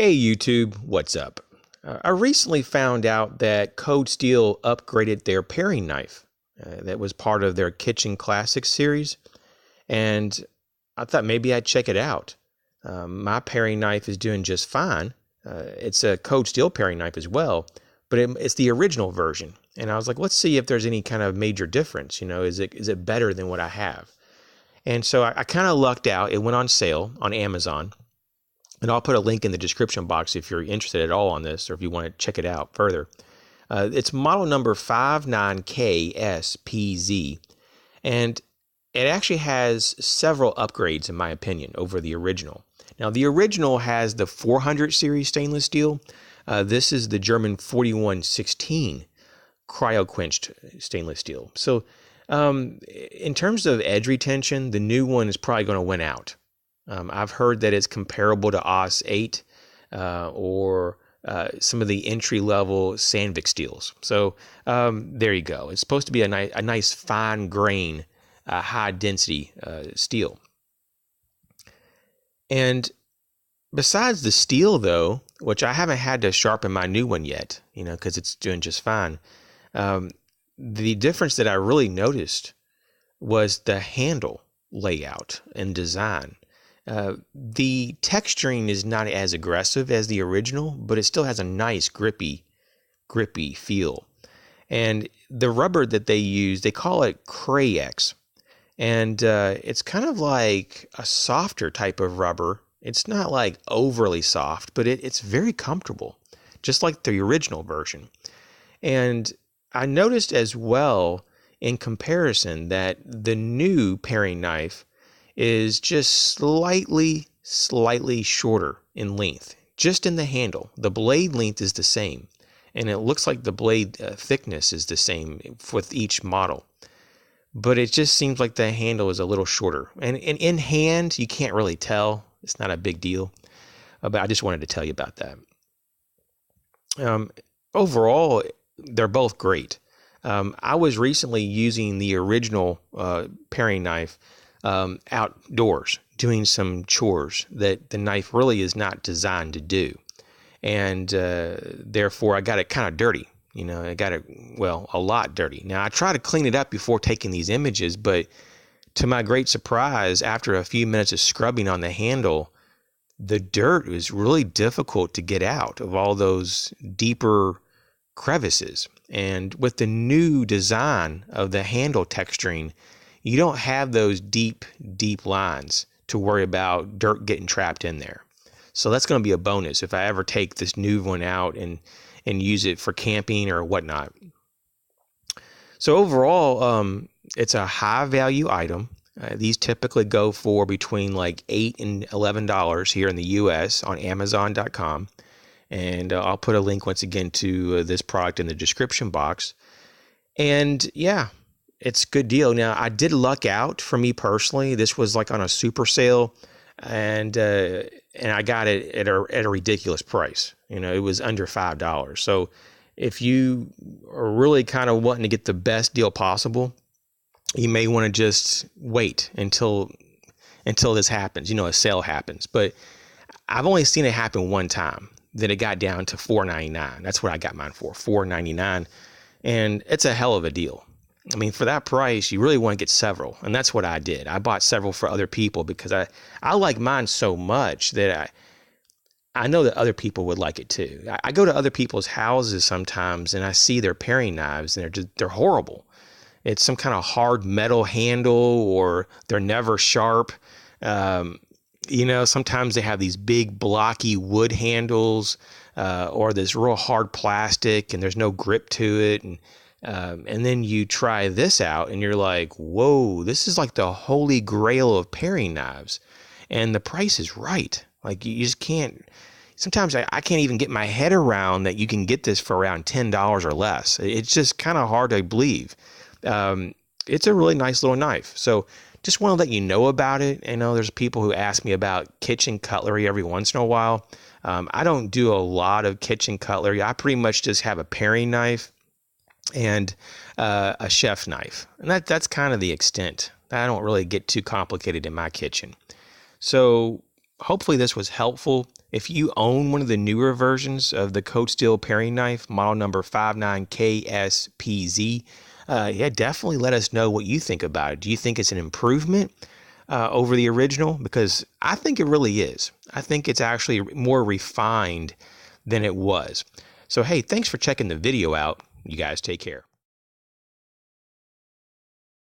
Hey YouTube, what's up? I recently found out that Code Steel upgraded their paring knife that was part of their Kitchen Classics series, and I thought maybe I'd check it out. My paring knife is doing just fine. It's a Code Steel paring knife as well, but it's the original version. And I was like, let's see if there's any kind of major difference. Is it better than what I have? And so I kind of lucked out. It went on sale on Amazon. And I'll put a link in the description box if you're interested at all on this or if you want to check it out further. It's model number 59KSPZ. And it actually has several upgrades, in my opinion, over the original. Now, the original has the 400 series stainless steel. This is the German 4116 Cryo Quenched stainless steel. So in terms of edge retention, the new one is probably going to win out. I've heard that it's comparable to OS 8 or some of the entry-level Sandvik steels. So there you go. It's supposed to be a nice fine grain, high-density steel. And besides the steel, though, which I haven't had to sharpen my new one yet, because it's doing just fine, the difference that I really noticed was the handle layout and design. The texturing is not as aggressive as the original, but it still has a nice grippy feel. And the rubber that they use, they call it Cryo. And it's kind of like a softer type of rubber. It's not like overly soft, but it's very comfortable, just like the original version. And I noticed as well in comparison that the new paring knife is just slightly shorter in length, just in the handle. The blade length is the same, and it looks like the blade thickness is the same with each model. But it just seems like the handle is a little shorter. And in hand, you can't really tell. It's not a big deal. But I just wanted to tell you about that. Overall, they're both great. I was recently using the original paring knife outdoors, doing some chores that the knife really is not designed to do. And therefore, I got it kind of dirty. I got it, a lot dirty. Now, I try to clean it up before taking these images, but to my great surprise, after a few minutes of scrubbing on the handle, the dirt was really difficult to get out of all those deeper crevices. And with the new design of the handle texturing, you don't have those deep lines to worry about dirt getting trapped in there. So that's going to be a bonus if I ever take this new one out and use it for camping or whatnot. So overall, it's a high value item. These typically go for between like $8 and $11 here in the US on Amazon.com. And I'll put a link once again to this product in the description box. And yeah, it's a good deal. Now, I did luck out for me personally. This was like on a super sale, and I got it at a ridiculous price. It was under $5. So if you are really kind of wanting to get the best deal possible, you may want to just wait until this happens. A sale happens. But I've only seen it happen one time. Then it got down to $4.99. That's what I got mine for, $4.99, and it's a hell of a deal. I mean, for that price, you really want to get several, and that's what I did. I bought several for other people because I like mine so much that I know that other people would like it too. I go to other people's houses sometimes, and I see their paring knives, and they're horrible. It's some kind of hard metal handle, or they're never sharp. Sometimes they have these big blocky wood handles, or this real hard plastic, and there's no grip to it. And then you try this out and you're like, whoa, this is like the holy grail of paring knives. And the price is right. Like you just can't, sometimes I can't even get my head around that you can get this for around $10 or less. It's just kind of hard to believe. It's a really nice little knife. So just want to let you know about it. I know there's people who ask me about kitchen cutlery every once in a while. I don't do a lot of kitchen cutlery. I pretty much just have a paring knife and a chef knife. And that's kind of the extent. I don't really get too complicated in my kitchen. So hopefully this was helpful. If you own one of the newer versions of the cold steel paring knife, model number 59KSPZ, yeah, definitely let us know what you think about it. Do you think it's an improvement over the original? Because I think it really is. I think it's actually more refined than it was. So, hey, thanks for checking the video out. You guys take care.